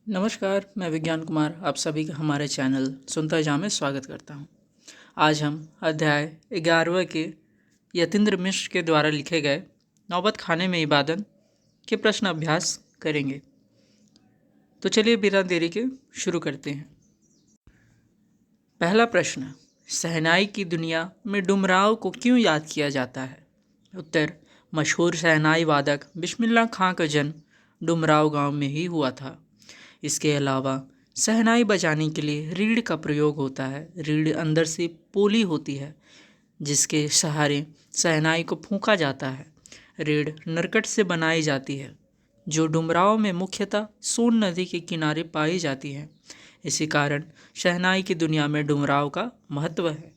नमस्कार, मैं विज्ञान कुमार आप सभी का हमारे चैनल सुनता जा में स्वागत करता हूँ। आज हम अध्याय 11वें के यतीन्द्र मिश्र के द्वारा लिखे गए नौबत खाने में इबादत के प्रश्न अभ्यास करेंगे। तो चलिए बिना देरी के शुरू करते हैं। पहला प्रश्न, शहनाई की दुनिया में डुमराव को क्यों याद किया जाता है? उत्तर, मशहूर शहनाई वादक बिस्मिल्लाह खां का जन्म डुमराव गांव में ही हुआ था। इसके अलावा शहनाई बजाने के लिए रीढ़ का प्रयोग होता है। रीढ़ अंदर से पोली होती है जिसके सहारे शहनाई को फूंका जाता है। रीढ़ नरकट से बनाई जाती है जो डुमराव में मुख्यतः सोन नदी के किनारे पाई जाती है। इसी कारण शहनाई की दुनिया में डुमराव का महत्व है।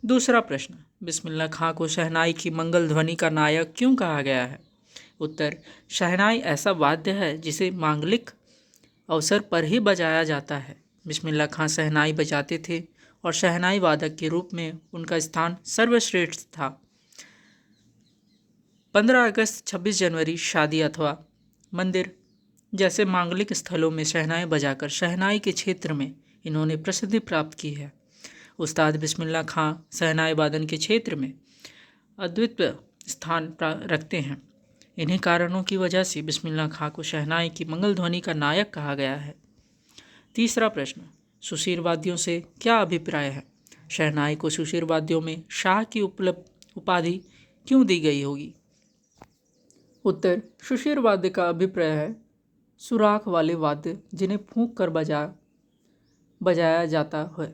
दूसरा प्रश्न, बिस्मिल्लाह खां को शहनाई की मंगल ध्वनि का नायक क्यों कहा गया है? उत्तर, शहनाई ऐसा वाद्य है जिसे मांगलिक अवसर पर ही बजाया जाता है। बिस्मिल्लाह खां शहनाई बजाते थे और शहनाई वादक के रूप में उनका स्थान सर्वश्रेष्ठ था। 15 अगस्त 26 जनवरी शादी अथवा मंदिर जैसे मांगलिक स्थलों में शहनाई बजाकर शहनाई के क्षेत्र में इन्होंने प्रसिद्धि प्राप्त की है। उस्ताद बिस्मिल्लाह खां शहनाई वादन के क्षेत्र में अद्वितीय स्थान रखते हैं। इन्हीं कारणों की वजह से बिस्मिल्लाह खां को शहनाई की मंगल ध्वनि का नायक कहा गया है। तीसरा प्रश्न, सुशीर वाद्यों से क्या अभिप्राय है? शहनाई को सुशीर वाद्यों में शाह की उपाधि क्यों दी गई होगी? उत्तर, सुशीर वाद्य का अभिप्राय है सुराख वाले वाद्य जिन्हें फूंक कर बजाया जाता है।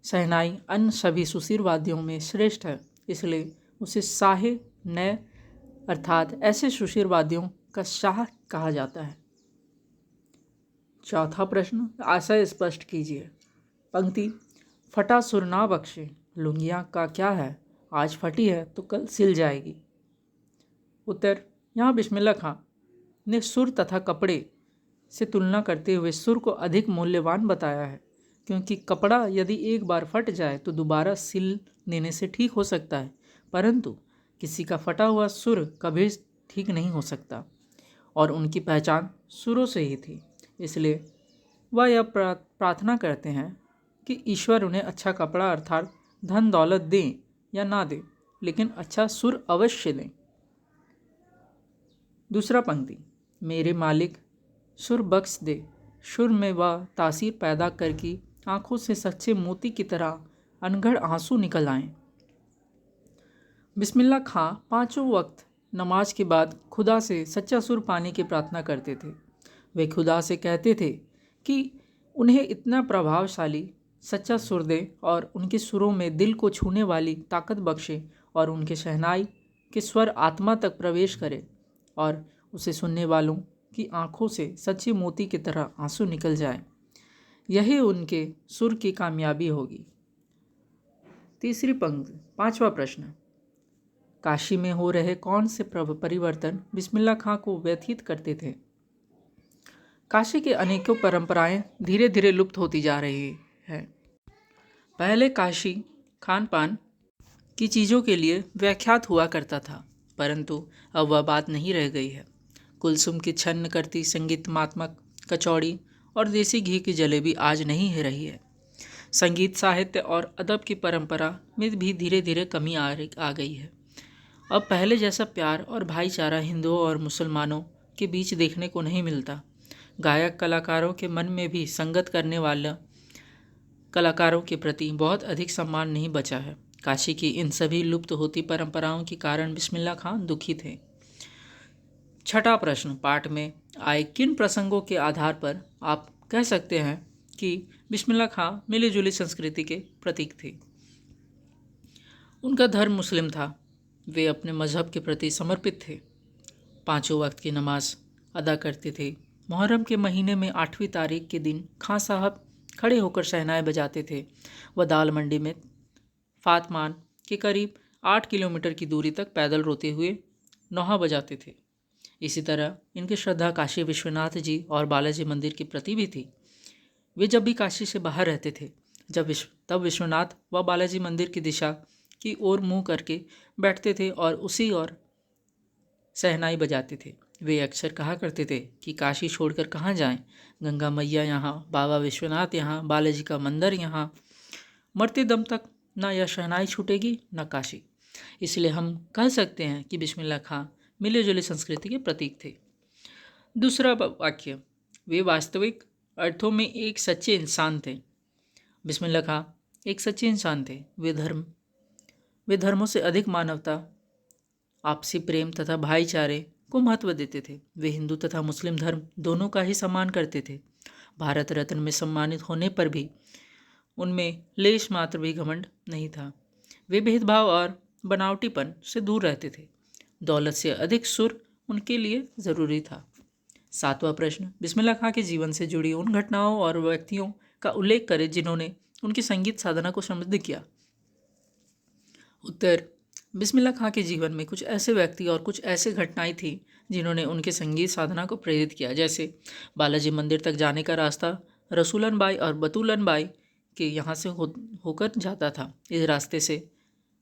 शहनाई अन्य सभी सुशीर वाद्यों में श्रेष्ठ है, इसलिए उसे शाहे नए अर्थात ऐसे सुशीर वाद्यों का शाह कहा जाता है। चौथा प्रश्न, आशय स्पष्ट कीजिए। पंक्ति, फटा सुर ना बख्शे, लुंगिया का क्या है, आज फटी है तो कल सिल जाएगी। उत्तर, यहाँ बिस्मिल्लाह खां ने सुर तथा कपड़े से तुलना करते हुए सुर को अधिक मूल्यवान बताया है, क्योंकि कपड़ा यदि एक बार फट जाए तो दोबारा सिल देने से ठीक हो सकता है, परंतु किसी का फटा हुआ सुर कभी ठीक नहीं हो सकता और उनकी पहचान सुरों से ही थी। इसलिए वह यह प्रार्थना करते हैं कि ईश्वर उन्हें अच्छा कपड़ा अर्थात धन दौलत दें या ना दें, लेकिन अच्छा सुर अवश्य दें। दूसरा पंक्ति, मेरे मालिक सुर बख्श दे, सुर में वह तासीर पैदा करके आंखों से सच्चे मोती की तरह अनगढ़ आंसू निकल आएं। बिस्मिल्लाह खां पांचों वक्त नमाज के बाद खुदा से सच्चा सुर पाने की प्रार्थना करते थे। वे खुदा से कहते थे कि उन्हें इतना प्रभावशाली सच्चा सुर दे और उनके सुरों में दिल को छूने वाली ताकत बख्शे और उनके शहनाई के स्वर आत्मा तक प्रवेश करे और उसे सुनने वालों की आंखों से सच्चे मोती की तरह आंसू निकल जाए। यही उनके सुर की कामयाबी होगी। तीसरी पंक्ति, पांचवा प्रश्न, काशी में हो रहे कौन से परिवर्तन बिस्मिल्लाह खां को व्यथित करते थे? काशी की अनेकों परंपराएं धीरे धीरे लुप्त होती जा रही हैं। पहले काशी खान पान की चीज़ों के लिए व्याख्यात हुआ करता था, परंतु अब वह बात नहीं रह गई है। कुलसुम की छन्न करती संगीतमात्मक कचौड़ी और देसी घी की जलेबी आज नहीं रही है। संगीत साहित्य और अदब की परंपरा में भी धीरे धीरे कमी आ गई है। अब पहले जैसा प्यार और भाईचारा हिंदुओं और मुसलमानों के बीच देखने को नहीं मिलता। गायक कलाकारों के मन में भी संगत करने वाले कलाकारों के प्रति बहुत अधिक सम्मान नहीं बचा है। काशी की इन सभी लुप्त होती परंपराओं के कारण बिस्मिल्लाह खां दुखी थे। छठा प्रश्न, पाठ में आए किन प्रसंगों के आधार पर आप कह सकते हैं कि बिस्मिल्लाह खां मिली जुली संस्कृति के प्रतीक थे? उनका धर्म मुस्लिम था। वे अपने मजहब के प्रति समर्पित थे। पांचों वक्त की नमाज अदा करते थे। मुहर्रम के महीने में 8वीं तारीख के दिन खां साहब खड़े होकर शहनाई बजाते थे। वह दाल मंडी में फातमान के करीब 8 किलोमीटर की दूरी तक पैदल रोते हुए नौहा बजाते थे। इसी तरह इनकी श्रद्धा काशी विश्वनाथ जी और बालाजी मंदिर के प्रति भी थी। वे जब भी काशी से बाहर रहते थे तब विश्वनाथ व बालाजी मंदिर की दिशा की ओर मुंह करके बैठते थे और उसी ओर शहनाई बजाते थे। वे अक्सर कहा करते थे कि काशी छोड़कर कहाँ जाएं, गंगा मैया यहाँ, बाबा विश्वनाथ यहाँ, बालाजी का मंदिर यहाँ, मरते दम तक ना यह शहनाई छूटेगी ना काशी। इसलिए हम कह सकते हैं कि बिस्मिल्लाह खां मिले जुले संस्कृति के प्रतीक थे। दूसरा वाक्य, वे वास्तविक अर्थों में एक सच्चे इंसान थे। बिस्मिल्लाह खां एक सच्चे इंसान थे। वे धर्मों से अधिक मानवता, आपसी प्रेम तथा भाईचारे को महत्व देते थे। वे हिंदू तथा मुस्लिम धर्म दोनों का ही सम्मान करते थे। भारत रत्न में सम्मानित होने पर भी उनमें लेश मात्र भी घमंड नहीं था। वे भेदभाव और बनावटीपन से दूर रहते थे। दौलत से अधिक सुर उनके लिए ज़रूरी था। सातवां प्रश्न, बिस्मिल्लाह खां के जीवन से जुड़ी उन घटनाओं और व्यक्तियों का उल्लेख करें जिन्होंने उनकी संगीत साधना को समृद्ध किया। उत्तर, बिस्मिल्लाह खां के जीवन में कुछ ऐसे व्यक्ति और कुछ ऐसे घटनाएं थी जिन्होंने उनके संगीत साधना को प्रेरित किया। जैसे बालाजी मंदिर तक जाने का रास्ता रसूलन बाई और बतूलन बाई के यहाँ से होकर जाता था। इस रास्ते से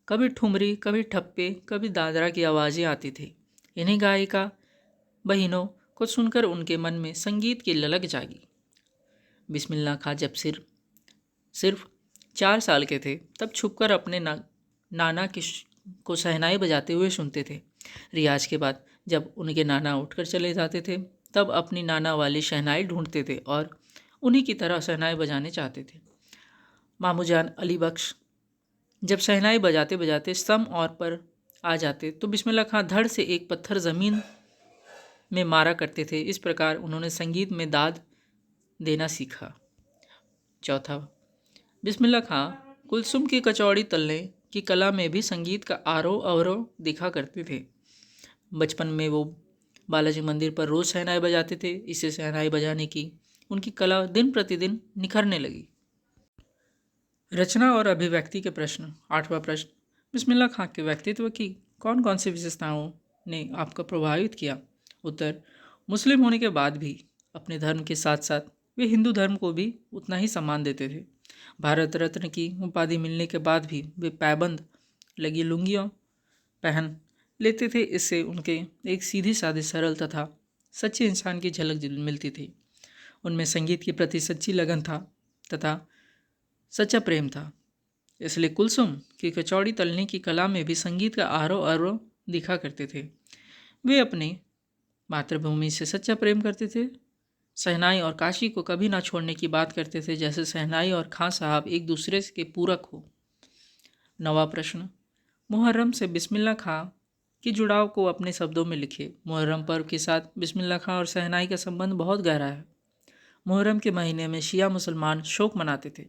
कभी ठुमरी, कभी ठप्पे, कभी दादरा की आवाज़ें आती थी। इन्हीं गायिका बहनों को सुनकर उनके मन में संगीत की ललक जागी। बिस्मिल्लाह खां जब सिर्फ 4 साल के थे तब छुपकर अपने नाना को शहनाई बजाते हुए सुनते थे। रियाज के बाद जब उनके नाना उठकर चले जाते थे तब अपनी नाना वाली शहनाई ढूंढते थे और उन्हीं की तरह शहनाई बजाने चाहते थे। मामू जान अली बख्श जब शहनाई बजाते बजाते सम और पर आ जाते तो बिस्मिल्लाह खां धड़ से एक पत्थर ज़मीन में मारा करते थे। इस प्रकार उन्होंने संगीत में दाद देना सीखा। चौथा, बिस्मिल्लाह खां कुलसुम की कचौड़ी तलने की कला में भी संगीत का आरोह अवरोह दिखा करते थे। बचपन में वो बालाजी मंदिर पर रोज़ शहनाई बजाते थे। इससे शहनाई बजाने की उनकी कला दिन प्रतिदिन निखरने लगी। रचना और अभिव्यक्ति के प्रश्न। आठवां प्रश्न, बिस्मिल्लाह खां के व्यक्तित्व की कौन कौन सी विशेषताओं ने आपको प्रभावित किया। उत्तर, मुस्लिम होने के बाद भी अपने धर्म के साथ साथ वे हिंदू धर्म को भी उतना ही सम्मान देते थे। भारत रत्न की उपाधि मिलने के बाद भी वे पैबंद लगी लुंगियों पहन लेते थे। इससे उनके एक सीधी सादी सरल तथा सच्चे इंसान की झलक मिलती थी। उनमें संगीत के प्रति सच्ची लगन था तथा सच्चा प्रेम था। इसलिए कुलसुम की कचौड़ी तलने की कला में भी संगीत का आरोह अवरोह दिखा करते थे। वे अपने मातृभूमि से सच्चा प्रेम करते थे। शहनाई और काशी को कभी ना छोड़ने की बात करते थे, जैसे शहनाई और खां साहब एक दूसरे के पूरक हो। नवा प्रश्न, मुहर्रम से बिस्मिल्लाह खां के जुड़ाव को अपने शब्दों में लिखे। मुहर्रम पर्व के साथ बिस्मिल्लाह खां और शहनाई का संबंध बहुत गहरा है। मुहर्रम के महीने में शिया मुसलमान शोक मनाते थे,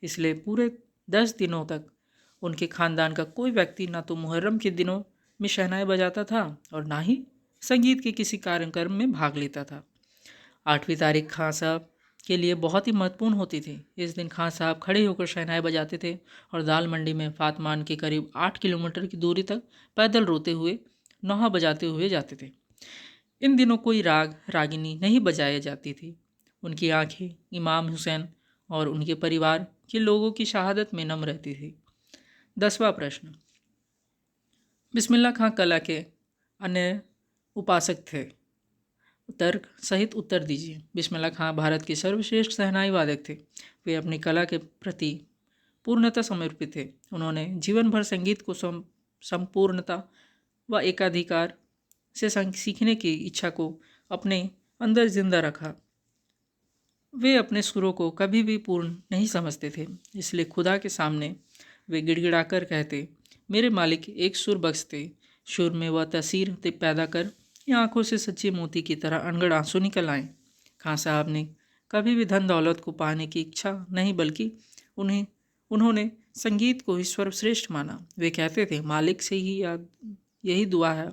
इसलिए पूरे 10 दिनों तक उनके ख़ानदान का कोई व्यक्ति ना तो मुहर्रम के दिनों में शहनाई बजाता था और ना ही संगीत के किसी कार्यक्रम में भाग लेता था। 8वीं तारीख खां साहब के लिए बहुत ही महत्वपूर्ण होती थी। इस दिन खां साहब खड़े होकर शहनाई बजाते थे और दाल मंडी में फातमान के करीब 8 किलोमीटर की दूरी तक पैदल रोते हुए नौहा बजाते हुए जाते थे। इन दिनों कोई राग रागिनी नहीं बजाई जाती थी। उनकी आंखें इमाम हुसैन और उनके परिवार के लोगों की शहादत में नम रहती थी। 10वां प्रश्न, बिस्मिल्लाह खां कला के अन्य उपासक थे। तर्क सहित उत्तर दीजिए। बिस्मिल्लाह खां भारत के सर्वश्रेष्ठ शहनाई वादक थे। वे अपनी कला के प्रति पूर्णतः समर्पित थे। उन्होंने जीवन भर संगीत को संपूर्णता व एकाधिकार से सीखने की इच्छा को अपने अंदर जिंदा रखा। वे अपने सुरों को कभी भी पूर्ण नहीं समझते थे, इसलिए खुदा के सामने वे गिड़गिड़ाकर कहते, मेरे मालिक एक सुर बख्श दे। सुर में वह तसीर पैदा कर कि आंखों से सच्चे मोती की तरह अनगढ़ आंसू निकल आए। खां साहब ने कभी भी धन दौलत को पाने की इच्छा नहीं, बल्कि उन्होंने संगीत को ही सर्वश्रेष्ठ माना। वे कहते थे, मालिक से ही यही दुआ है,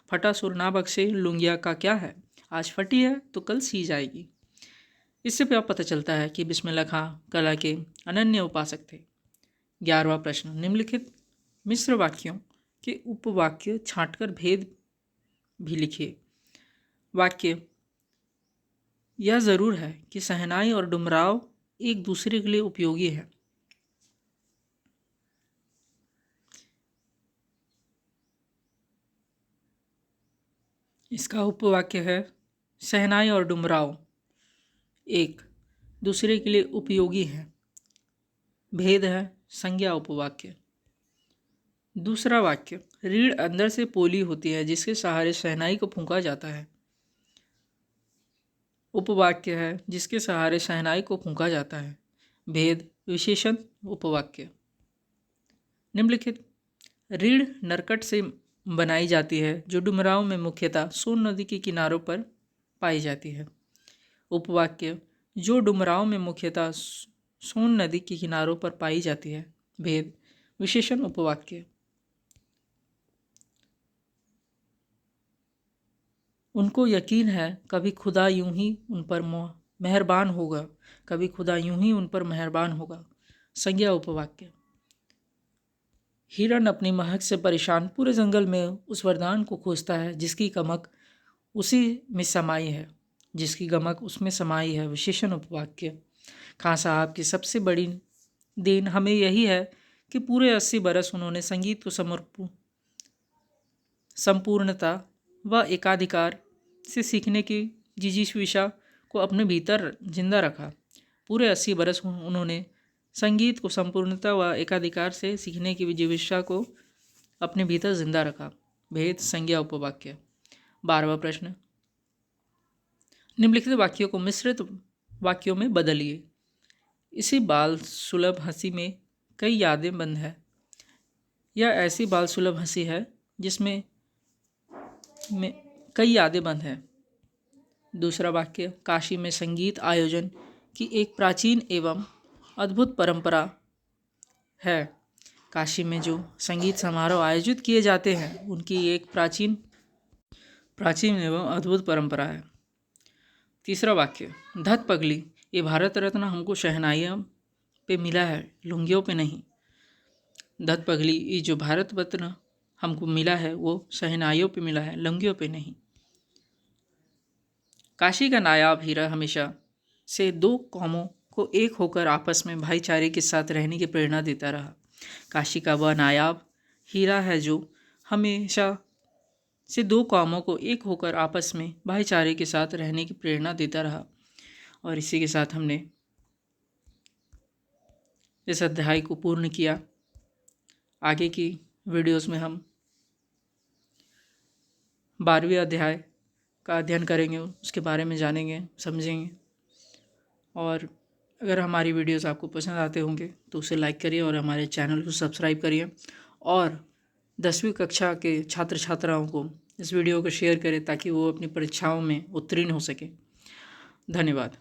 फटा सुर ना बख्शे, लुंगिया का क्या है, आज फटी है तो कल सी जाएगी। इससे पता चलता है कि बिस्मिल्लाह खां कला के अनन्य उपासक थे। 11वां प्रश्न, निम्नलिखित मिश्र वाक्यों के उपवाक्य छांटकर भेद भी लिखिए। वाक्य, यह ज़रूर है कि शहनाई और डुमराव एक दूसरे के लिए उपयोगी है। इसका उपवाक्य है, शहनाई और डुमराव एक दूसरे के लिए उपयोगी हैं। भेद है संज्ञा उपवाक्य। दूसरा वाक्य, रीढ़ अंदर से पोली होती है जिसके सहारे शहनाई को फूंका जाता है। उपवाक्य है, जिसके सहारे शहनाई को फूंका जाता है। भेद विशेषण उपवाक्य। निम्नलिखित रीढ़ नरकट से बनाई जाती है जो डुमराव में मुख्यतः सोन नदी के किनारों पर पाई जाती है। उपवाक्य, जो डुमराव में मुख्यतः सोन नदी के किनारों पर पाई जाती है। भेद विशेषण उपवाक्य। उनको यकीन है कभी खुदा यूं ही उन पर मेहरबान होगा, कभी खुदा यूं ही उन पर मेहरबान होगा। संज्ञा उपवाक्य। हिरण अपनी महक से परेशान पूरे जंगल में उस वरदान को खोजता है जिसकी गमक उसी में समाई है, जिसकी गमक उसमें समाई है। विशेषण उपवाक्य। खां साहब की सबसे बड़ी देन हमें यही है कि पूरे 80 बरस उन्होंने संगीत को संपूर्णता व एकाधिकार से सीखने की जिजीविषा को अपने भीतर जिंदा रखा। पूरे 80 बरस उन्होंने संगीत को संपूर्णता व एकाधिकार से सीखने की जिजीविषा को अपने भीतर जिंदा रखा। भेद संज्ञा उपवाक्य। 12वां प्रश्न, निम्नलिखित वाक्यों को मिश्रित वाक्यों में बदलिए। इसी बाल सुलभ हंसी में कई यादें बंद है। यह ऐसी बाल सुलभ हंसी है जिसमें कई यादें बंद हैं। दूसरा वाक्य, काशी में संगीत आयोजन की एक प्राचीन एवं अद्भुत परंपरा है। काशी में जो संगीत समारोह आयोजित किए जाते हैं उनकी एक प्राचीन एवं अद्भुत परंपरा है। तीसरा वाक्य, धत पगली, ये भारत रत्न हमको शहनाइयों पे मिला है, लुंगियों पे नहीं। धत पगली, ये जो भारत रत्न हमको मिला है वो शहनाइयों पे मिला है, लुंगियों पे नहीं। काशी का नायाब हीरा हमेशा से दो कौमों को एक होकर आपस में भाईचारे के साथ रहने की प्रेरणा देता रहा। काशी का वह नायाब हीरा है जो हमेशा से दो कौमों को एक होकर आपस में भाईचारे के साथ रहने की प्रेरणा देता रहा। और इसी के साथ हमने इस अध्याय को पूर्ण किया। आगे की वीडियोस में हम 12वें अध्याय का अध्ययन करेंगे, उसके बारे में जानेंगे, समझेंगे। और अगर हमारी वीडियोस आपको पसंद आते होंगे तो उसे लाइक करिए और हमारे चैनल को सब्सक्राइब करिए। और 10वीं कक्षा के छात्र छात्राओं को इस वीडियो को शेयर करें ताकि वो अपनी परीक्षाओं में उत्तीर्ण हो सके। धन्यवाद।